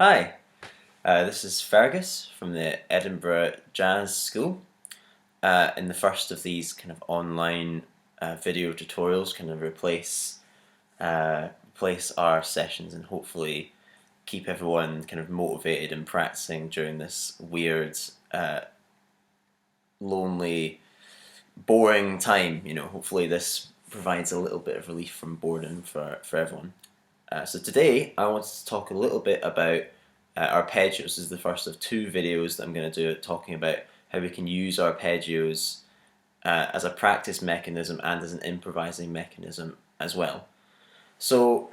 Hi, this is Fergus from the Edinburgh Jazz School. In the first of these kind of online video tutorials, kind of replace our sessions and hopefully keep everyone kind of motivated and practicing during this weird, lonely, boring time. Hopefully this provides a little bit of relief from boredom for everyone. So today I wanted to talk a little bit about arpeggios. This is the first of two videos that I'm going to do talking about how we can use arpeggios as a practice mechanism and as an improvising mechanism as well. So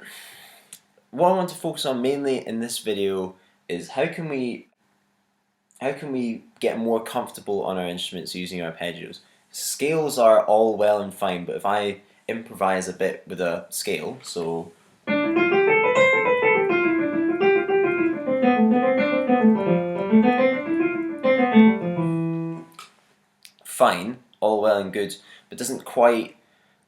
what I want to focus on mainly in this video is how can we get more comfortable on our instruments using arpeggios. Scales are all well and fine, but if I improvise a bit with a scale, so fine, all well and good, but doesn't quite,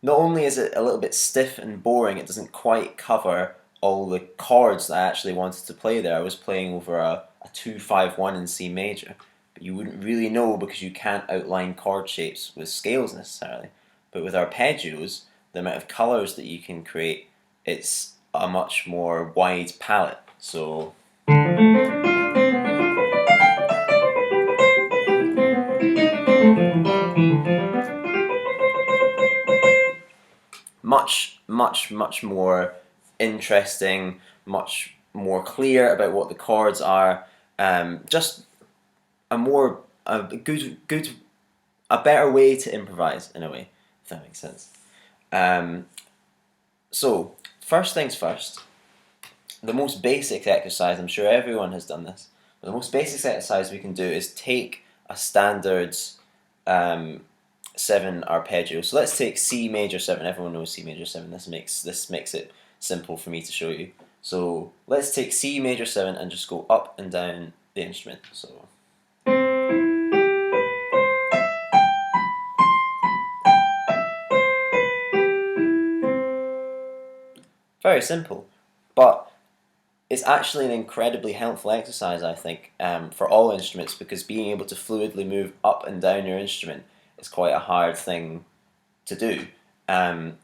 not only is it a little bit stiff and boring, it doesn't quite cover all the chords that I actually wanted to play there. I was playing over a 2-5-1 in C major, but you wouldn't really know because you can't outline chord shapes with scales necessarily. But with arpeggios, the amount of colours that you can create, it's a much more wide palette. So much more interesting, much more clear about what the chords are. Just a better way to improvise in a way, if that makes sense. So first things first, the most basic exercise, I'm sure everyone has done this, but the most basic exercise we can do is take a standard 7 arpeggio. So let's take C major 7. Everyone knows C major 7. This makes it simple for me to show you. So let's take C major 7 and just go up and down the instrument. So very simple, but it's actually an incredibly helpful exercise, I think, for all instruments, because being able to fluidly move up and down your instrument is quite a hard thing to do. And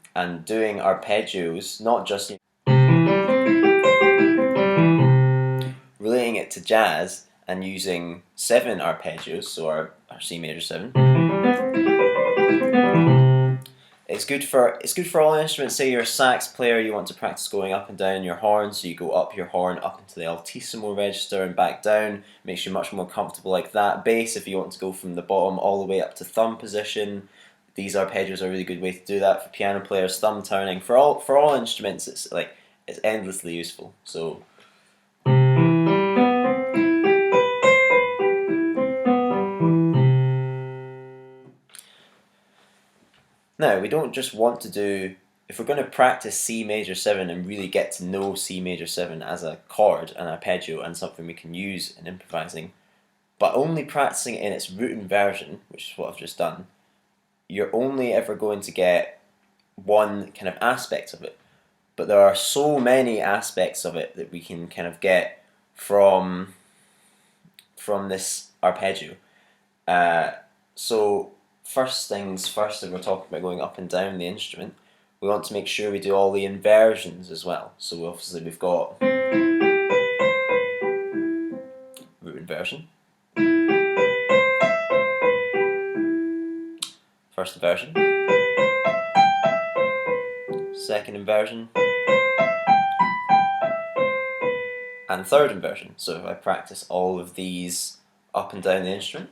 doing arpeggios, not just relating it to jazz and using 7 arpeggios, so our C major 7. It's good for all instruments. Say you're a sax player, you want to practice going up and down your horn, so you go up your horn up into the altissimo register and back down. Makes you much more comfortable like that. Bass, if you want to go from the bottom all the way up to thumb position, these arpeggios are a really good way to do that. For piano players, thumb turning. For all instruments, it's endlessly useful. So now, we don't just want to do, if we're going to practice C major 7 and really get to know C major 7 as a chord, an arpeggio, and something we can use in improvising, but only practicing it in its root inversion, which is what I've just done, you're only ever going to get one kind of aspect of it. But there are so many aspects of it that we can kind of get from this arpeggio. So first things first, if we're talking about going up and down the instrument, we want to make sure we do all the inversions as well. So obviously we've got root inversion, first inversion, second inversion, and third inversion. So if I practice all of these up and down the instrument,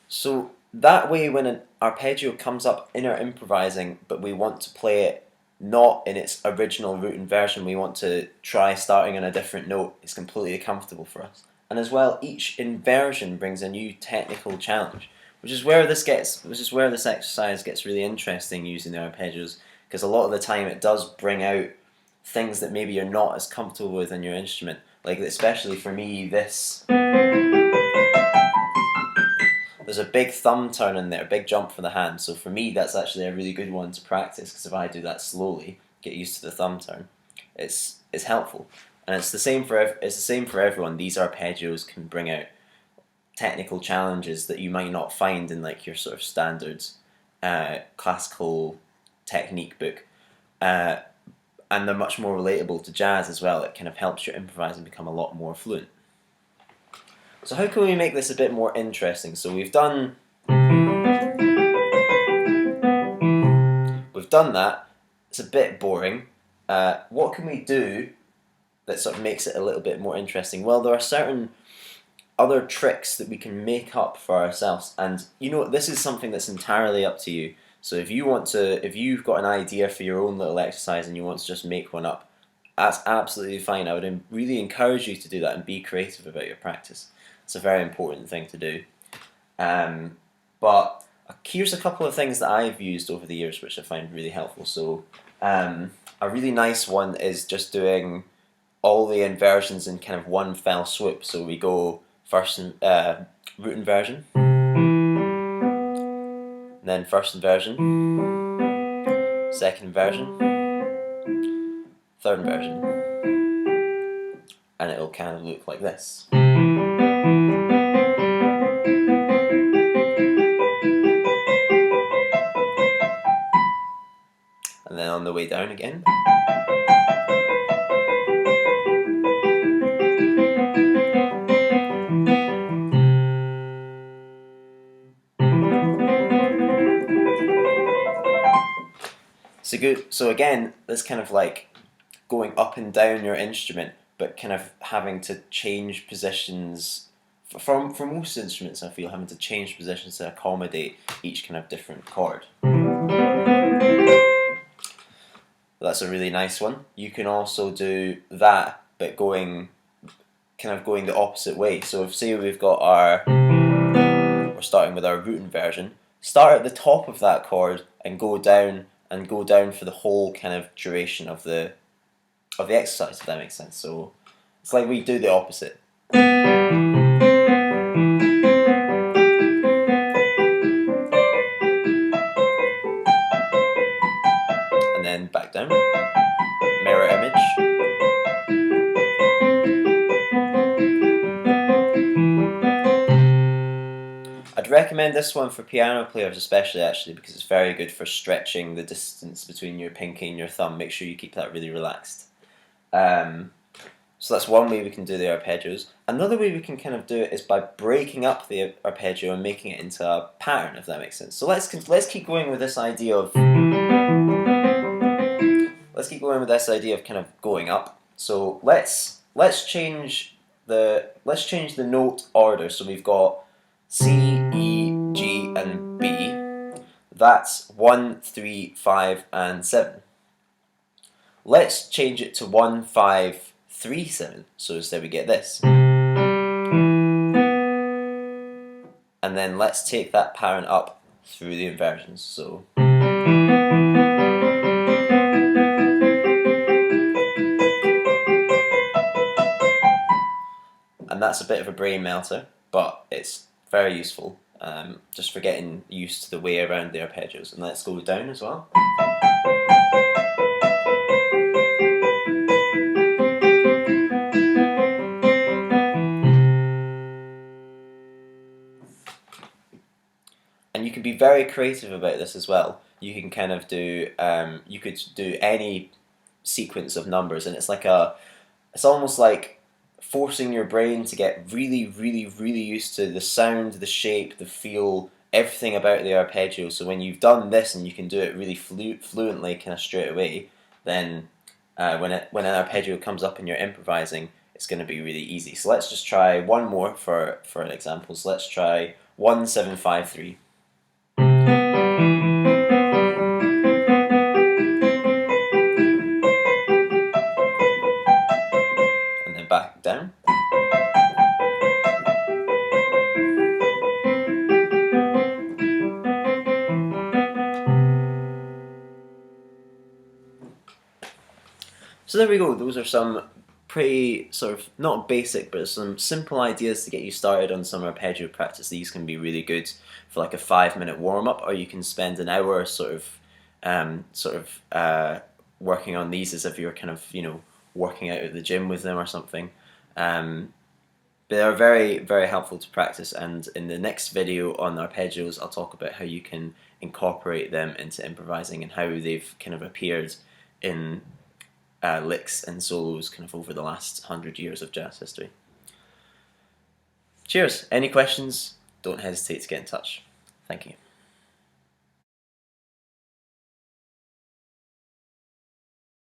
so that way when an arpeggio comes up in our improvising, but we want to play it not in its original root inversion, we want to try starting on a different note, it's completely comfortable for us. And as well, each inversion brings a new technical challenge, which is where this exercise gets really interesting using the arpeggios, because because a lot of the time it does bring out things that maybe you're not as comfortable with in your instrument. Like, especially for me, there's a big thumb turn in there, a big jump for the hand. So for me, that's actually a really good one to practice, because if I do that slowly, get used to the thumb turn, it's helpful. And it's the same for everyone. These arpeggios can bring out technical challenges that you might not find in like your sort of standard classical technique book, and they're much more relatable to jazz as well. It kind of helps your improvising become a lot more fluent. So how can we make this a bit more interesting? So we've done that. It's a bit boring. What can we do that sort of makes it a little bit more interesting? Well, there are certain other tricks that we can make up for ourselves, and this is something that's entirely up to you. So if you've got an idea for your own little exercise and you want to just make one up, that's absolutely fine. I would really encourage you to do that and be creative about your practice. It's a very important thing to do. But here's a couple of things that I've used over the years which I find really helpful. So a really nice one is just doing all the inversions in kind of one fell swoop. So we go first root inversion, then first inversion, second inversion, third inversion, and it'll kind of look like this. And then on the way down again. So again, this kind of like going up and down your instrument, but kind of having to change positions. For most instruments, I feel having to change positions to accommodate each kind of different chord. That's a really nice one. You can also do that, but going the opposite way. So if say we're starting with our root inversion, start at the top of that chord and go down for the whole kind of duration of the exercise, if that makes sense. So it's like we do the opposite. And then back down. Mirror image. I'd recommend this one for piano players especially, actually, because it's very good for stretching the distance between your pinky and your thumb. Make sure you keep that really relaxed. So that's one way we can do the arpeggios. Another way we can kind of do it is by breaking up the arpeggio and making it into a pattern, if that makes sense. So let's keep going with this idea of kind of going up. So let's change the note order. So we've got C, E, G, and B. That's 1, 3, 5, and 7. Let's change it to 1, 5, 3, 7. So instead we get this. And then let's take that pattern up through the inversions. So and that's a bit of a brain melter, but it's very useful, just for getting used to the way around the arpeggios. And let's go down as well. And you can be very creative about this as well. You can kind of do, you could do any sequence of numbers, and it's almost like forcing your brain to get really, really, really used to the sound, the shape, the feel, everything about the arpeggio. So when you've done this and you can do it really fluently, kind of straight away, then when an arpeggio comes up and you're improvising, it's going to be really easy. So let's just try one more for an example. So let's try 1, 7, 5, 3. Back down. So there we go. Those are some pretty sort of not basic, but some simple ideas to get you started on some arpeggio practice. These can be really good for like a 5-minute warm up, or you can spend an hour working on these as if you're kind of working out at the gym with them or something. They are very, very helpful to practice, and in the next video on arpeggios I'll talk about how you can incorporate them into improvising and how they've kind of appeared in licks and solos kind of over the last 100 years of jazz history. Cheers! Any questions? Don't hesitate to get in touch. Thank you.